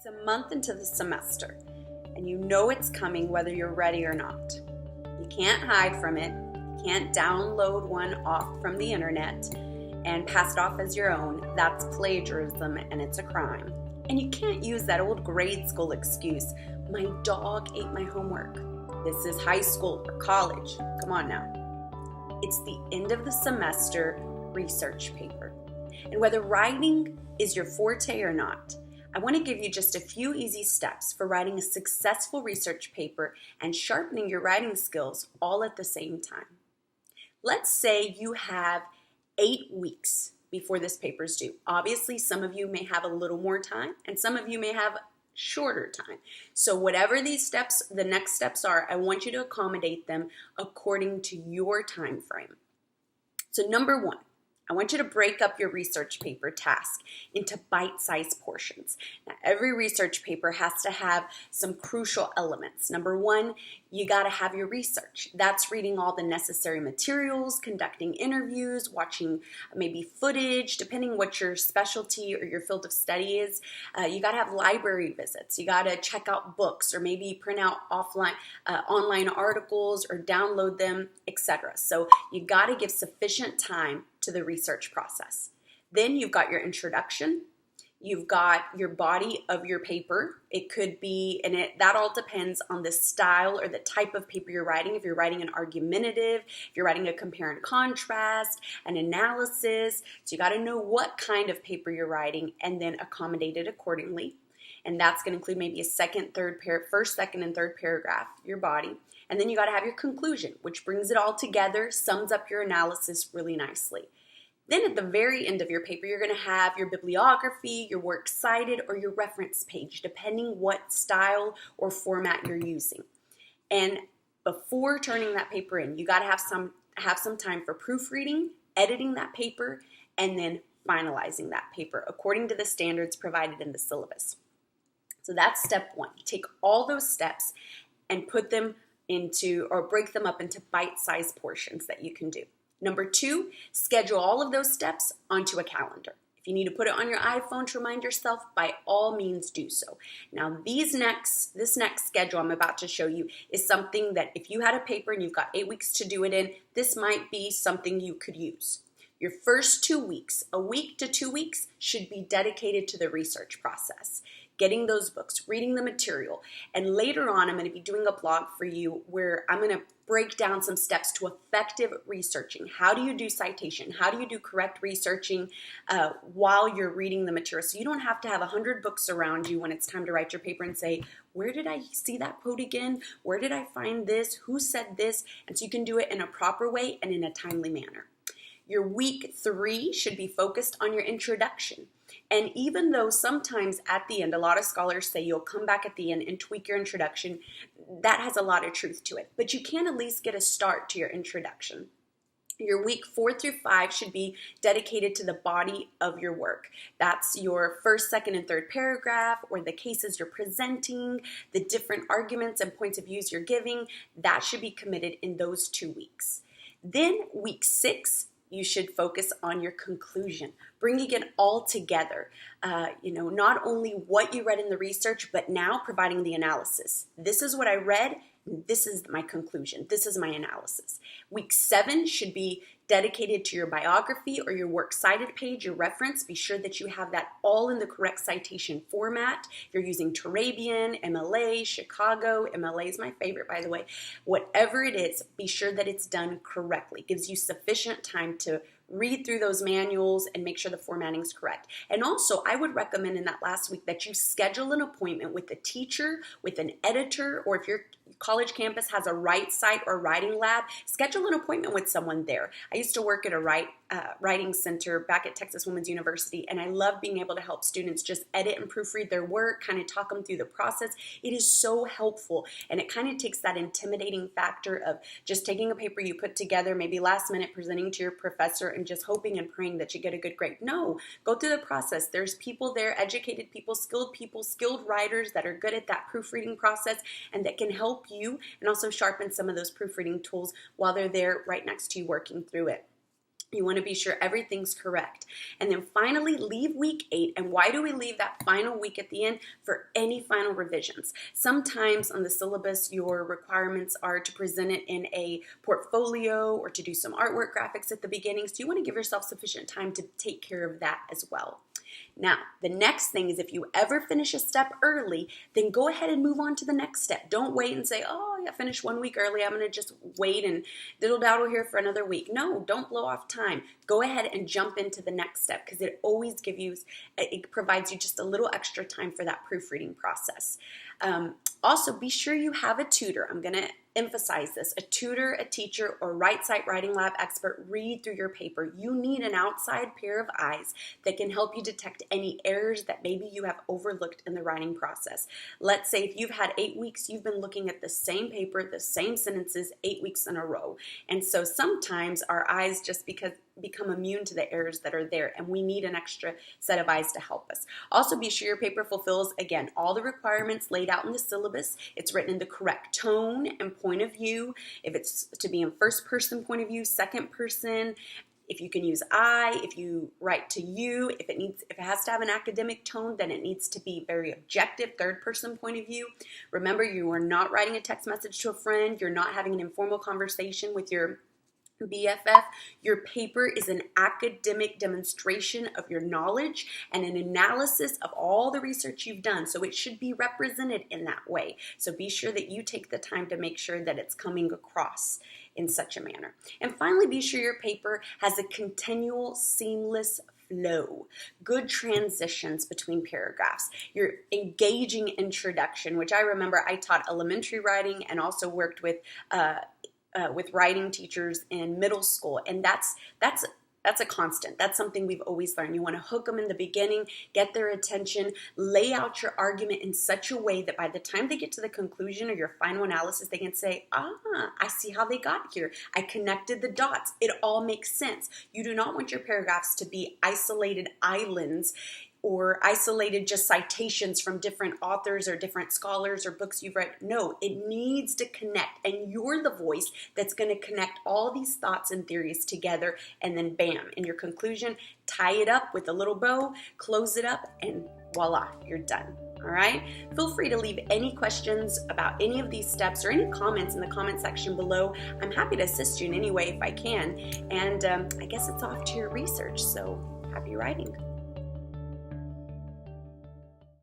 It's a month into the semester, and you know it's coming whether you're ready or not. You can't hide from it. You can't download one off from the internet and pass it off as your own. That's plagiarism, and it's a crime. And you can't use that old grade school excuse, my dog ate my homework. This is high school or college. Come on now. It's the end of the semester research paper. And whether writing is your forte or not, I want to give you just a few easy steps for writing a successful research paper and sharpening your writing skills all at the same time. Let's say you have 8 weeks before this paper is due. Obviously, some of you may have a little more time and some of you may have shorter time. So whatever these steps, the next steps are, I want you to accommodate them according to your time frame. So number one, I want you to break up your research paper task into bite-sized portions. Now, every research paper has to have some crucial elements. Number one, you got to have your research. That's reading all the necessary materials, conducting interviews, watching maybe footage, depending what your specialty or your field of study is. You got to have library visits. You got to check out books or maybe print out online articles or download them, etc. So you got to give sufficient time to the research process. Then you've got your introduction. You've got your body of your paper. It could be, that all depends on the style or the type of paper you're writing. If you're writing an argumentative, if you're writing a compare and contrast, an analysis. So you got to know what kind of paper you're writing and then accommodate it accordingly. And that's going to include maybe a first, second, and third paragraph, your body. And then you got to have your conclusion, which brings it all together, sums up your analysis really nicely. Then at the very end of your paper, you're going to have your bibliography, your works cited, or your reference page, depending what style or format you're using. And before turning that paper in, you got to have some time for proofreading, editing that paper, and then finalizing that paper according to the standards provided in the syllabus. So that's step one. You take all those steps and put them break them up into bite-sized portions that you can do. Number two, schedule all of those steps onto a calendar. If you need to put it on your iPhone to remind yourself, by all means do so. Now, this next schedule I'm about to show you is something that if you had a paper and you've got 8 weeks to do it in, this might be something you could use. Your first 2 weeks, a week to 2 weeks, should be dedicated to the research process. Getting those books, reading the material. And later on, I'm going to be doing a blog for you where I'm going to break down some steps to effective researching. How do you do citation? How do you do correct researching while you're reading the material? So you don't have to have 100 books around you when it's time to write your paper and say, where did I see that quote again? Where did I find this? Who said this? And so you can do it in a proper way and in a timely manner. Your week 3 should be focused on your introduction. And even though sometimes at the end, a lot of scholars say you'll come back at the end and tweak your introduction, that has a lot of truth to it. But you can at least get a start to your introduction. Your week 4 through 5 should be dedicated to the body of your work. That's your first, second, and third paragraph, or the cases you're presenting, the different arguments and points of views you're giving. That should be committed in those 2 weeks. Then week 6, you should focus on your conclusion, bringing it all together. Not only what you read in the research, but now providing the analysis. This is what I read. This is my conclusion. This is my analysis. Week 7 should be dedicated to your biography or your works cited page, your reference. Be sure that you have that all in the correct citation format. If you're using Turabian, MLA, Chicago, MLA is my favorite, by the way. Whatever it is, be sure that it's done correctly. It gives you sufficient time to read through those manuals and make sure the formatting is correct. And also, I would recommend in that last week that you schedule an appointment with a teacher, with an editor, or if your college campus has a write site or writing lab, schedule an appointment with someone there. I used to work at a writing center back at Texas Women's University, and I love being able to help students just edit and proofread their work, kind of talk them through the process. It is so helpful, and it kind of takes that intimidating factor of just taking a paper you put together, maybe last minute presenting to your professor and just hoping and praying that you get a good grade. No, go through the process. There's people there, educated people, skilled writers that are good at that proofreading process and that can help you and also sharpen some of those proofreading tools while they're there right next to you working through it. You want to be sure everything's correct. And then finally, leave week 8. And why do we leave that final week at the end? For any final revisions. Sometimes on the syllabus, your requirements are to present it in a portfolio or to do some artwork graphics at the beginning. So you want to give yourself sufficient time to take care of that as well. Now, the next thing is if you ever finish a step early, then go ahead and move on to the next step. Don't wait and say, oh, I finished 1 week early. I'm going to just wait and diddle-daddle here for another week. No, don't blow off time. Go ahead and jump into the next step because it always it provides you just a little extra time for that proofreading process. Also, be sure you have a tutor. I'm going to emphasize this. A tutor, a teacher, or Right Sight Writing Lab expert read through your paper. You need an outside pair of eyes that can help you detect any errors that maybe you have overlooked in the writing process. Let's say if you've had 8 weeks, you've been looking at the same paper, the same sentences 8 weeks in a row. And so sometimes our eyes just become immune to the errors that are there, and we need an extra set of eyes to help us. Also, be sure your paper fulfills, again, all the requirements laid out in the syllabus. It's written in the correct tone and point of view. If it's to be in first person point of view, second person, if you can use I, if you write to you, if it has to have an academic tone, then it needs to be very objective, third person point of view. Remember, you are not writing a text message to a friend. You're not having an informal conversation with your BFF. Your paper is an academic demonstration of your knowledge and an analysis of all the research you've done. So it should be represented in that way. So be sure that you take the time to make sure that it's coming across in such a manner. And finally, be sure your paper has a continual, seamless flow, good transitions between paragraphs, your engaging introduction, which I remember I taught elementary writing and also worked with writing teachers in middle school, and that's a constant. That's something we've always learned. You want to hook them in the beginning, get their attention, lay out your argument in such a way that by the time they get to the conclusion or your final analysis, they can say, I see how they got here. I connected the dots. It all makes sense. You do not want your paragraphs to be isolated islands or isolated just citations from different authors or different scholars or books you've read. No, it needs to connect, and you're the voice that's going to connect all these thoughts and theories together, and then bam, in your conclusion, tie it up with a little bow, close it up, and voila, you're done. All right? Feel free to leave any questions about any of these steps or any comments in the comment section below. I'm happy to assist you in any way if I can, and I guess it's off to your research, so happy writing.